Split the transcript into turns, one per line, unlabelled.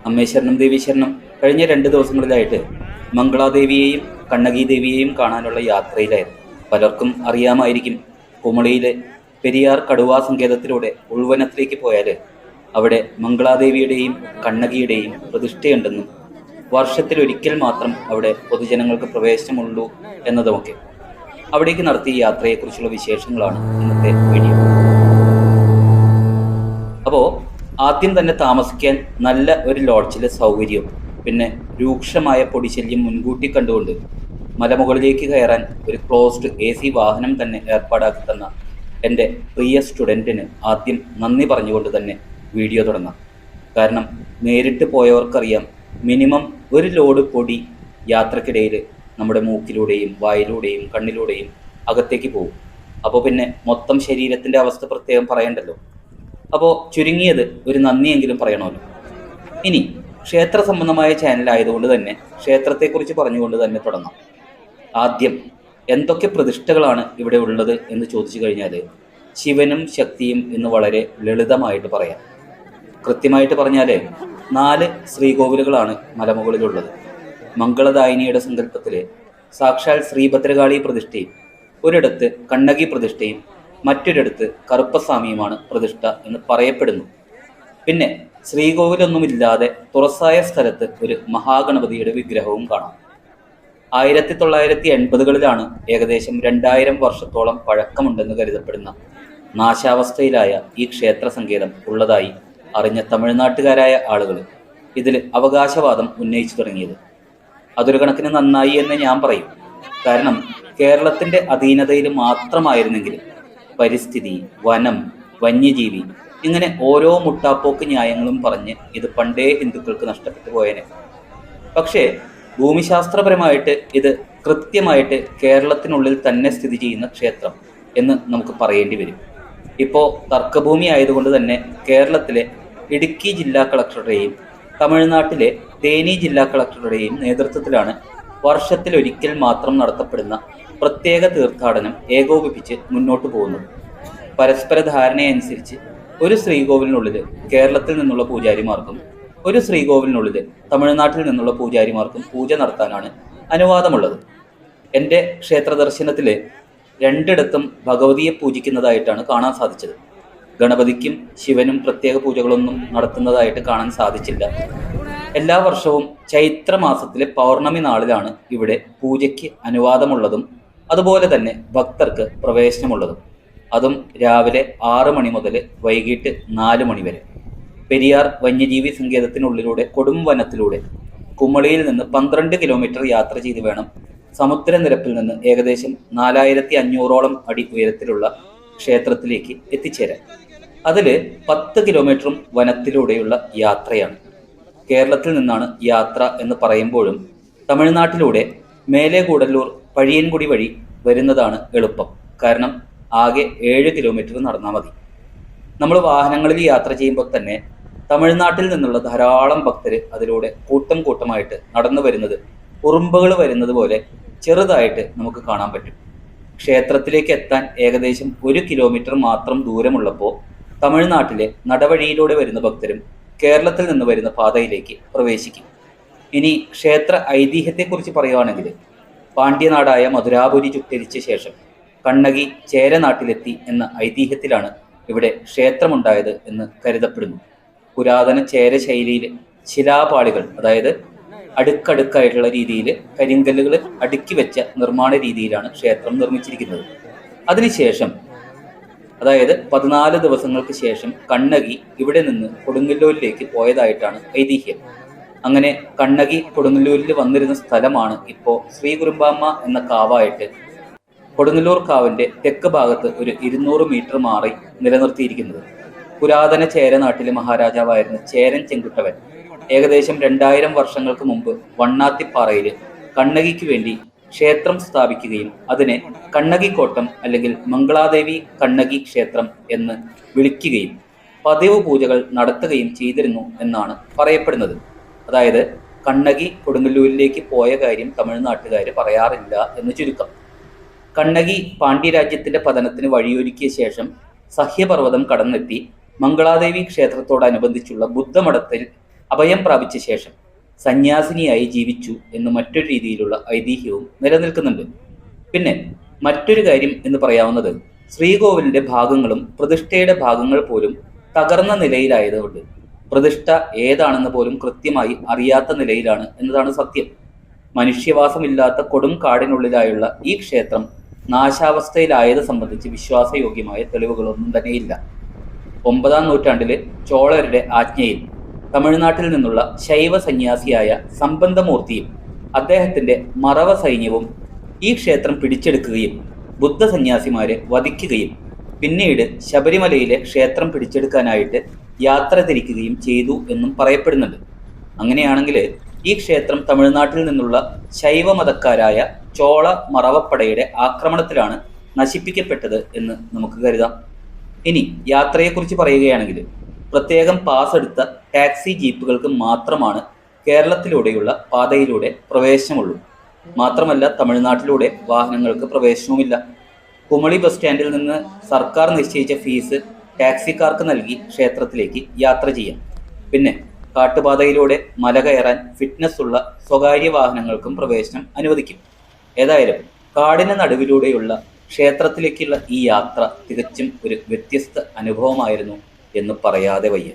അമ്മേ ശരണം ദേവി ശരണം. കഴിഞ്ഞ 2 ദിവസങ്ങളിലായിട്ട് മംഗളാദേവിയെയും കണ്ണകി ദേവിയെയും കാണാനുള്ള യാത്രയിലായിരുന്നു. പലർക്കും അറിയാമായിരിക്കും, കുമളിയിലെ പെരിയാർ കടുവാ സങ്കേതത്തിലൂടെ ഉൾവനത്തിലേക്ക് പോയാൽ അവിടെ മംഗളാദേവിയുടെയും കണ്ണകിയുടെയും പ്രതിഷ്ഠയുണ്ടെന്നും വർഷത്തിലൊരിക്കൽ മാത്രം അവിടെ പൊതുജനങ്ങൾക്ക് പ്രവേശനമുള്ളൂ എന്നതുമൊക്കെ. അവിടേക്ക് നടത്തിയ യാത്രയെക്കുറിച്ചുള്ള വിശേഷങ്ങളാണ് ഇന്നത്തെ വീഡിയോ. അപ്പോൾ ആദ്യം തന്നെ താമസിക്കാൻ നല്ല ഒരു ലോഡ്ജിലെ സൗകര്യവും പിന്നെ രൂക്ഷമായ പൊടിശല്യം മുൻകൂട്ടി കണ്ടുകൊണ്ട് മലമുകളിലേക്ക് കയറാൻ ഒരു ക്ലോസ്ഡ് AC വാഹനം തന്നെ ഏർപ്പാടാക്കി തന്ന എൻ്റെ പ്രിയ സ്റ്റുഡൻറ്റിന് ആദ്യം നന്ദി പറഞ്ഞുകൊണ്ട് തന്നെ വീഡിയോ തുടങ്ങാം. കാരണം നേരിട്ട് പോയവർക്കറിയാം, മിനിമം ഒരു ലോഡ് പൊടി യാത്രക്കിടയിൽ നമ്മുടെ മൂക്കിലൂടെയും വായിലൂടെയും കണ്ണിലൂടെയും അകത്തേക്ക് പോകും. അപ്പോൾ പിന്നെ മൊത്തം ശരീരത്തിൻ്റെ അവസ്ഥ പ്രത്യേകം പറയണ്ടല്ലോ. അപ്പോൾ ചുരുങ്ങിയത് ഒരു നന്ദിയെങ്കിലും പറയണമല്ലോ. ഇനി ക്ഷേത്ര സംബന്ധമായ ചാനലായതുകൊണ്ട് തന്നെ ക്ഷേത്രത്തെക്കുറിച്ച് പറഞ്ഞുകൊണ്ട് തന്നെ തുടങ്ങാം. ആദ്യം എന്തൊക്കെ പ്രതിഷ്ഠകളാണ് ഇവിടെ ഉള്ളത് എന്ന് ചോദിച്ചു കഴിഞ്ഞാൽ ശിവനും ശക്തിയും എന്ന് വളരെ ലളിതമായിട്ട് പറയാം. കൃത്യമായിട്ട് പറഞ്ഞാൽ 4 ശ്രീകോവിലുകളാണ് മലമുകളിലുള്ളത്. മംഗളദായിനിയുടെ സങ്കല്പത്തിൽ സാക്ഷാൽ ശ്രീഭദ്രകാളി പ്രതിഷ്ഠയും ഒരിടത്ത് കണ്ണകി പ്രതിഷ്ഠയും മറ്റൊരിടത്ത് കറുപ്പസ്വാമിയുമാണ് പ്രതിഷ്ഠ എന്ന് പറയപ്പെടുന്നു. പിന്നെ ശ്രീകോവിലൊന്നുമില്ലാതെ തുറസായ സ്ഥലത്ത് ഒരു മഹാഗണപതിയുടെ വിഗ്രഹവും കാണാം. 1980കളിലാണ് ഏകദേശം 2000 വർഷത്തോളം പഴക്കമുണ്ടെന്ന് കരുതപ്പെടുന്ന നാശാവസ്ഥയിലായ ഈ ക്ഷേത്ര സങ്കേതം ഉള്ളതായി അറിഞ്ഞ തമിഴ്നാട്ടുകാരായ ആളുകൾ ഇതിൽ അവകാശവാദം ഉന്നയിച്ചു തുടങ്ങിയത്. അതൊരു കണക്കിന് നന്നായി എന്ന് ഞാൻ പറയും. കാരണം കേരളത്തിൻ്റെ അധീനതയിൽ മാത്രമായിരുന്നെങ്കിൽ പരിസ്ഥിതി, വനം, വന്യജീവി ഇങ്ങനെ ഓരോ മുട്ടാപ്പോക്ക് ന്യായങ്ങളും പറഞ്ഞ് ഇത് പണ്ടേ ഹിന്ദുക്കൾക്ക് നഷ്ടപ്പെട്ടു പോയേനെ. പക്ഷേ ഭൂമിശാസ്ത്രപരമായിട്ട് ഇത് കൃത്യമായിട്ട് കേരളത്തിനുള്ളിൽ തന്നെ സ്ഥിതി ചെയ്യുന്ന ക്ഷേത്രം എന്ന് നമുക്ക് പറയേണ്ടി വരും. ഇപ്പോൾ തർക്കഭൂമി ആയതുകൊണ്ട് തന്നെ കേരളത്തിലെ ഇടുക്കി ജില്ലാ കളക്ടറുടെയും തമിഴ്നാട്ടിലെ തേനി ജില്ലാ കളക്ടറുടെയും നേതൃത്വത്തിലാണ് വർഷത്തിലൊരിക്കൽ മാത്രം നടത്തപ്പെടുന്ന പ്രത്യേക തീർത്ഥാടനം ഏകോപിപ്പിച്ച് മുന്നോട്ട് പോകുന്നത്. പരസ്പര ധാരണയനുസരിച്ച് ഒരു ശ്രീകോവിലിനുള്ളിൽ കേരളത്തിൽ നിന്നുള്ള പൂജാരിമാർക്കും ഒരു ശ്രീകോവിലിനുള്ളിൽ തമിഴ്നാട്ടിൽ നിന്നുള്ള പൂജാരിമാർക്കും പൂജ നടത്താനാണ് അനുവാദമുള്ളത്. എൻ്റെ ക്ഷേത്ര ദർശനത്തിൽ 2 ഭഗവതിയെ പൂജിക്കുന്നതായിട്ടാണ് കാണാൻ സാധിച്ചത്. ഗണപതിക്കും ശിവനും പ്രത്യേക പൂജകളൊന്നും നടത്തുന്നതായിട്ട് കാണാൻ സാധിച്ചില്ല. എല്ലാ വർഷവും ചൈത്രമാസത്തിലെ പൗർണമി നാളിലാണ് ഇവിടെ പൂജയ്ക്ക് അനുവാദമുള്ളതും അതുപോലെ തന്നെ ഭക്തർക്ക് പ്രവേശനമുള്ളതും. അതും രാവിലെ 6 മണി മുതൽ വൈകിട്ട് 4 മണി വരെ. പെരിയാർ വന്യജീവി സങ്കേതത്തിനുള്ളിലൂടെ കൊടും വനത്തിലൂടെ കുമളിയിൽ നിന്ന് 12 കിലോമീറ്റർ യാത്ര ചെയ്ത് വേണം സമുദ്രനിരപ്പിൽ നിന്ന് ഏകദേശം 4500ഓളം അടി ഉയരത്തിലുള്ള ക്ഷേത്രത്തിലേക്ക് എത്തിച്ചേരാൻ. അതിൽ 10 കിലോമീറ്ററും വനത്തിലൂടെയുള്ള യാത്രയാണ്. കേരളത്തിൽ നിന്നാണ് യാത്ര എന്ന് പറയുമ്പോഴും തമിഴ്നാട്ടിലൂടെ മേലെ കൂടല്ലൂർ പഴിയൻകുടി വഴി വരുന്നതാണ് എളുപ്പം. കാരണം ആകെ 7 കിലോമീറ്റർ നടന്നാൽ മതി. നമ്മൾ വാഹനങ്ങളിൽ യാത്ര ചെയ്യുമ്പോൾ തന്നെ തമിഴ്നാട്ടിൽ നിന്നുള്ള ധാരാളം ഭക്തർ അതിലൂടെ കൂട്ടം കൂട്ടമായിട്ട് നടന്നു വരുന്നത് ഉറുമ്പുകൾ വരുന്നത് പോലെ ചെറുതായിട്ട് നമുക്ക് കാണാൻ പറ്റും. ക്ഷേത്രത്തിലേക്ക് എത്താൻ ഏകദേശം 1 കിലോമീറ്റർ മാത്രം ദൂരമുള്ളപ്പോൾ തമിഴ്നാട്ടിലെ നടവഴിയിലൂടെ വരുന്ന ഭക്തരും കേരളത്തിൽ നിന്ന് വരുന്ന പാതയിലേക്ക് പ്രവേശിക്കും. ഇനി ക്ഷേത്ര ഐതിഹ്യത്തെക്കുറിച്ച് പറയുകയാണെങ്കിൽ പാണ്ഡ്യനാടായ മധുരാപുരി ചുട്ടരിച്ച ശേഷം കണ്ണകി ചേരനാട്ടിലെത്തി എന്ന ഐതിഹ്യത്തിലാണ് ഇവിടെ ക്ഷേത്രമുണ്ടായത് എന്ന് കരുതപ്പെടുന്നു. പുരാതന ചേര ശൈലിയിൽ ശിലാപാളികൾ, അതായത് അടുക്കടുക്കായിട്ടുള്ള രീതിയിൽ കരിങ്കല്ലുകൾ അടുക്കി വെച്ച നിർമ്മാണ രീതിയിലാണ് ക്ഷേത്രം നിർമ്മിച്ചിരിക്കുന്നത്. അതിനുശേഷം അതായത് 14 ദിവസങ്ങൾക്ക് ശേഷം കണ്ണകി ഇവിടെ നിന്ന് കൊടുങ്ങല്ലൂരിലേക്ക് പോയതായിട്ടാണ് ഐതിഹ്യം. അങ്ങനെ കണ്ണകി കൊടുങ്ങല്ലൂരിൽ വന്നിരുന്ന സ്ഥലമാണ് ഇപ്പോൾ ശ്രീ കുരുമ്പാമ്മ എന്ന കാവായിട്ട് കൊടുങ്ങല്ലൂർ കാവിൻ്റെ തെക്ക് ഭാഗത്ത് ഒരു 200 മീറ്റർ മാറി നിലനിർത്തിയിരിക്കുന്നത്. പുരാതന ചേരനാട്ടിലെ മഹാരാജാവായിരുന്ന ചേരൻ ചെങ്കുട്ടവൻ ഏകദേശം 2000 വർഷങ്ങൾക്ക് മുമ്പ് വണ്ണാത്തിപ്പാറയിൽ കണ്ണകിക്ക് വേണ്ടി ക്ഷേത്രം സ്ഥാപിക്കുകയും അതിനെ കണ്ണകിക്കോട്ടം അല്ലെങ്കിൽ മംഗളാദേവി കണ്ണകി ക്ഷേത്രം എന്ന് വിളിക്കുകയും പതിവ് പൂജകൾ നടത്തുകയും ചെയ്തിരുന്നു എന്നാണ് പറയപ്പെടുന്നത്. അതായത് കണ്ണകി കൊടുങ്ങല്ലൂരിലേക്ക് പോയ കാര്യം തമിഴ്നാട്ടുകാർ പറയാറില്ല എന്ന് ചുരുക്കം. കണ്ണകി പാണ്ഡ്യരാജ്യത്തിൻ്റെ പതനത്തിന് വഴിയൊരുക്കിയ ശേഷം സഹ്യപർവ്വതം കടന്നെത്തി മംഗളാദേവി ക്ഷേത്രത്തോടനുബന്ധിച്ചുള്ള ബുദ്ധമഠത്തിൽ അഭയം പ്രാപിച്ച ശേഷം സന്യാസിനിയായി ജീവിച്ചു എന്ന് മറ്റൊരു രീതിയിലുള്ള ഐതിഹ്യവും നിലനിൽക്കുന്നുണ്ട്. പിന്നെ മറ്റൊരു കാര്യം എന്ന് പറയാവുന്നത്, ശ്രീകോവിലിന്റെ ഭാഗങ്ങളും പ്രതിഷ്ഠയുടെ ഭാഗങ്ങൾ പോലും തകർന്ന നിലയിലായതുകൊണ്ട് പ്രതിഷ്ഠ ഏതാണെന്ന് പോലും കൃത്യമായി അറിയാത്ത നിലയിലാണ് എന്നതാണ് സത്യം. മനുഷ്യവാസമില്ലാത്ത കൊടും കാടിനുള്ളിലായുള്ള ഈ ക്ഷേത്രം നാശാവസ്ഥയിലായത് സംബന്ധിച്ച് വിശ്വാസയോഗ്യമായ തെളിവുകളൊന്നും തന്നെയില്ല. 9-ാം നൂറ്റാണ്ടിലെ ചോളരുടെ ആജ്ഞയിൽ തമിഴ്നാട്ടിൽ നിന്നുള്ള ശൈവ സന്യാസിയായ സംബന്ധമൂർത്തിയും അദ്ദേഹത്തിന്റെ മറവ സൈന്യവും ഈ ക്ഷേത്രം പിടിച്ചെടുക്കുകയും ബുദ്ധ സന്യാസിമാരെ വധിക്കുകയും പിന്നീട് ശബരിമലയിലെ ക്ഷേത്രം പിടിച്ചെടുക്കാനായിട്ട് യാത്ര തിരിക്കുകയും ചെയ്തു എന്നും പറയപ്പെടുന്നുണ്ട്. അങ്ങനെയാണെങ്കിൽ ഈ ക്ഷേത്രം തമിഴ്നാട്ടിൽ നിന്നുള്ള ശൈവമതക്കാരായ ചോള മറവപ്പടയുടെ ആക്രമണത്തിലാണ് നശിപ്പിക്കപ്പെട്ടത് എന്ന് നമുക്ക് കരുതാം. ഇനി യാത്രയെക്കുറിച്ച് പറയുകയാണെങ്കിൽ, പ്രത്യേകം പാസ് എടുത്ത ടാക്സി ജീപ്പുകൾക്ക് മാത്രമാണ് കേരളത്തിലൂടെയുള്ള പാതയിലൂടെ പ്രവേശനമുള്ളൂ. മാത്രമല്ല തമിഴ്നാട്ടിലൂടെ വാഹനങ്ങൾക്ക് പ്രവേശനവുമില്ല. കുമളി ബസ് സ്റ്റാൻഡിൽ നിന്ന് സർക്കാർ നിശ്ചയിച്ച ഫീസ് ടാക്സിക്കാർക്ക് നൽകി ക്ഷേത്രത്തിലേക്ക് യാത്ര ചെയ്യാം. പിന്നെ കാട്ടുപാതയിലൂടെ മല കയറാൻ ഫിറ്റ്നസ് ഉള്ള സ്വകാര്യ വാഹനങ്ങൾക്കും പ്രവേശനം അനുവദിക്കും. ഏതായാലും കാടിന് നടുവിലൂടെയുള്ള ക്ഷേത്രത്തിലേക്കുള്ള ഈ യാത്ര തികച്ചും ഒരു വ്യത്യസ്ത അനുഭവമായിരുന്നു എന്ന് പറയാതെ വയ്യ.